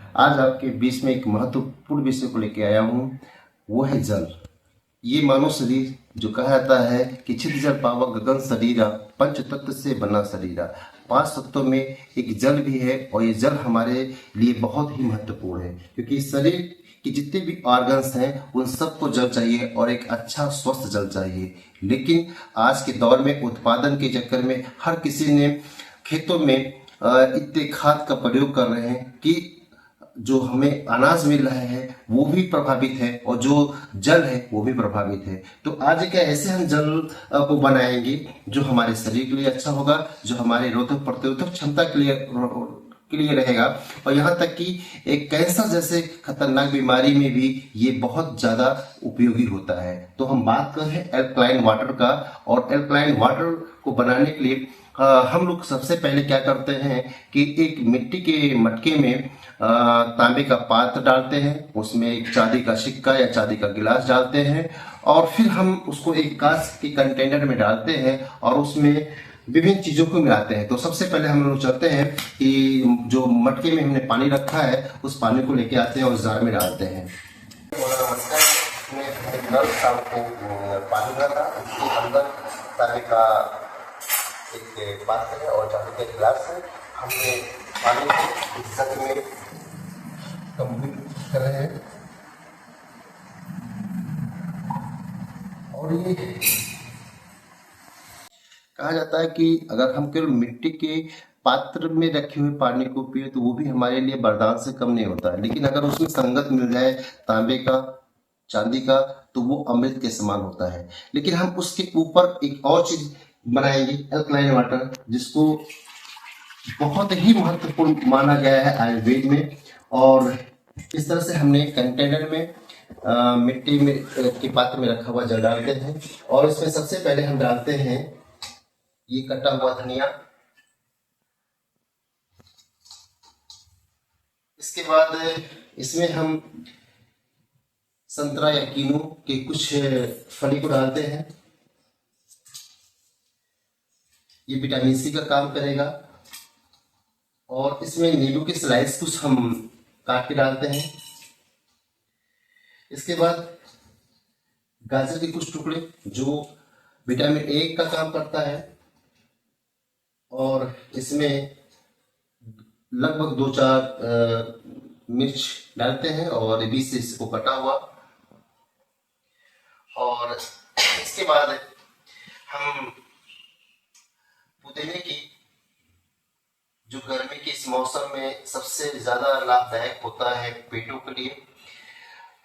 आज आपके बीच में एक महत्वपूर्ण विषय को लेकर आया हूँ, वो है जल। ये मानव शरीर जो कहा जाता है कि छित जल पावक गगन शरीरा, पंच तत्व से बना शरीरा। 5 तत्वों में एक जल भी है और ये जल हमारे लिए बहुत ही महत्वपूर्ण है, क्योंकि शरीर कि जितने भी ऑर्गन्स हैं उन सबको जल चाहिए और एक अच्छा स्वस्थ जल चाहिए। लेकिन आज के दौर में उत्पादन के चक्कर में हर किसी ने खेतों में इतने खाद का प्रयोग कर रहे हैं कि जो हमें अनाज मिल रहा है वो भी प्रभावित है और जो जल है वो भी प्रभावित है। तो आज एक ऐसे हम जल को बनाएंगे जो हमारे शरीर के लिए अच्छा होगा, जो हमारे रोधक प्रतिरोधक क्षमता के लिए रहेगा, और यहाँ तक कि एक कैंसर जैसे खतरनाक बीमारी में भी ये बहुत ज़्यादा उपयोगी होता है। तो हम बात कर रहे हैं एल्कलाइन वाटर का, और एल्कलाइन वाटर को बनाने के लिए हम लोग सबसे पहले क्या करते हैं कि एक मिट्टी के मटके में तांबे का पात्र डालते हैं, उसमें एक चांदी का सिक्का या चांदी का गिलास डालते हैं, और फिर हम उसको एक कांच के कंटेनर में डालते हैं और उसमें विभिन्न चीज़ों को मिलाते हैं। तो सबसे पहले हम लोग चलते हैं कि जो मटके में हमने पानी रखा है उस पानी को लेके आते हैं और जार में डालते हैं। पानी डाला, उसके अंदर तांबे का एक पात्र है और चांदी का गिलास है। हमने पानी को इस जग में कंप्लीट कर रहे हैं, और ये कहा जाता है कि अगर हम केवल मिट्टी के पात्र में रखे हुए पानी को पिए तो वो भी हमारे लिए वरदान से कम नहीं होता है, लेकिन अगर उसमें संगत मिल जाए तांबे का, चांदी का, तो वो अमृत के समान होता है। लेकिन हम उसके ऊपर एक और चीज बनाएंगे, एल्कलाइन वाटर, जिसको बहुत ही महत्वपूर्ण माना गया है आयुर्वेद में। और इस तरह से हमने कंटेनर में मिट्टी में के पात्र में रखा हुआ जल डालते हैं, और इसमें सबसे पहले हम डालते हैं ये कटा हुआ धनिया। इसके बाद इसमें हम संतरा या कीनू के कुछ फली को डालते हैं, ये विटामिन सी का काम करेगा। और इसमें नींबू के स्लाइस कुछ हम काट के डालते हैं। इसके बाद गाजर के कुछ टुकड़े जो विटामिन ए का काम करता है, और इसमें लगभग 2-4 मिर्च डालते हैं और बीच से इसको कटा हुआ। और इसके बाद हम पुदीने की, जो गर्मी के इस मौसम में सबसे ज्यादा लाभदायक होता है पेटों के लिए,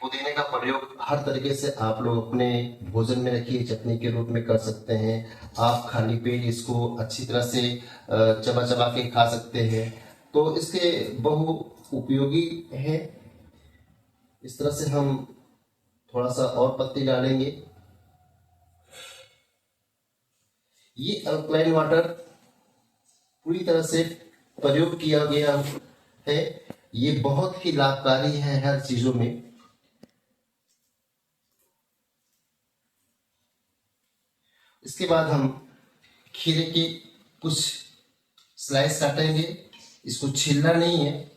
पुदीने का प्रयोग हर तरीके से आप लोग अपने भोजन में रखिए, चटनी के रूप में कर सकते हैं। आप खाली पेट इसको अच्छी तरह से चबा चबा के खा सकते हैं, तो इसके बहु उपयोगी है। इस तरह से हम थोड़ा सा और पत्ती डालेंगे। ये अल्कलाइन वाटर पूरी तरह से प्रयोग किया गया है, ये बहुत ही लाभकारी है हर चीजों में। इसके बाद हम खीरे के कुछ स्लाइस काटेंगे। इसको छीलना नहीं है,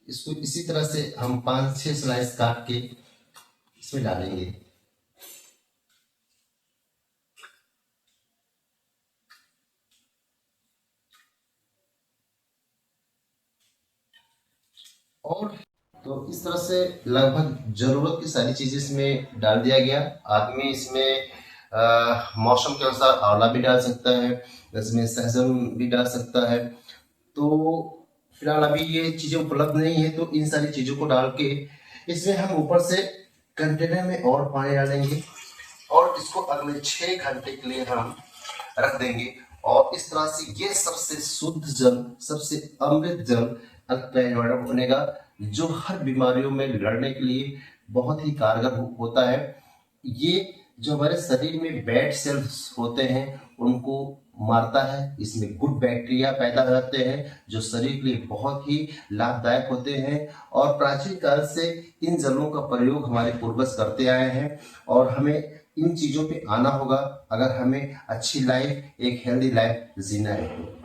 इसको इसी तरह से हम 5-6 स्लाइस काट के इसमें डालेंगे। और तो इस तरह से लगभग जरूरत की सारी चीजें इसमें डाल दिया गया। आदमी इसमें मौसम के अनुसार आंवला भी डाल सकता है, इसमें सहजन भी डाल सकता है। तो फिलहाल अभी ये चीजें उपलब्ध नहीं है, तो इन सारी चीजों को डाल के इसमें हम ऊपर से कंटेनर में और पानी डालेंगे और इसको अगले 6 घंटे के लिए हम रख देंगे। और इस तरह से ये सबसे शुद्ध जल, सबसे अमृत जल अल्कलाइन वाटर बनेगा, जो हर बीमारियों में लड़ने के लिए बहुत ही कारगर होता है। ये जो हमारे शरीर में बैड सेल्स होते हैं उनको मारता है, इसमें गुड बैक्टीरिया पैदा करते हैं जो शरीर के लिए बहुत ही लाभदायक होते हैं। और प्राचीन काल से इन जलों का प्रयोग हमारे पूर्वज करते आए हैं, और हमें इन चीजों पे आना होगा अगर हमें अच्छी लाइफ, एक हेल्दी लाइफ जीना है।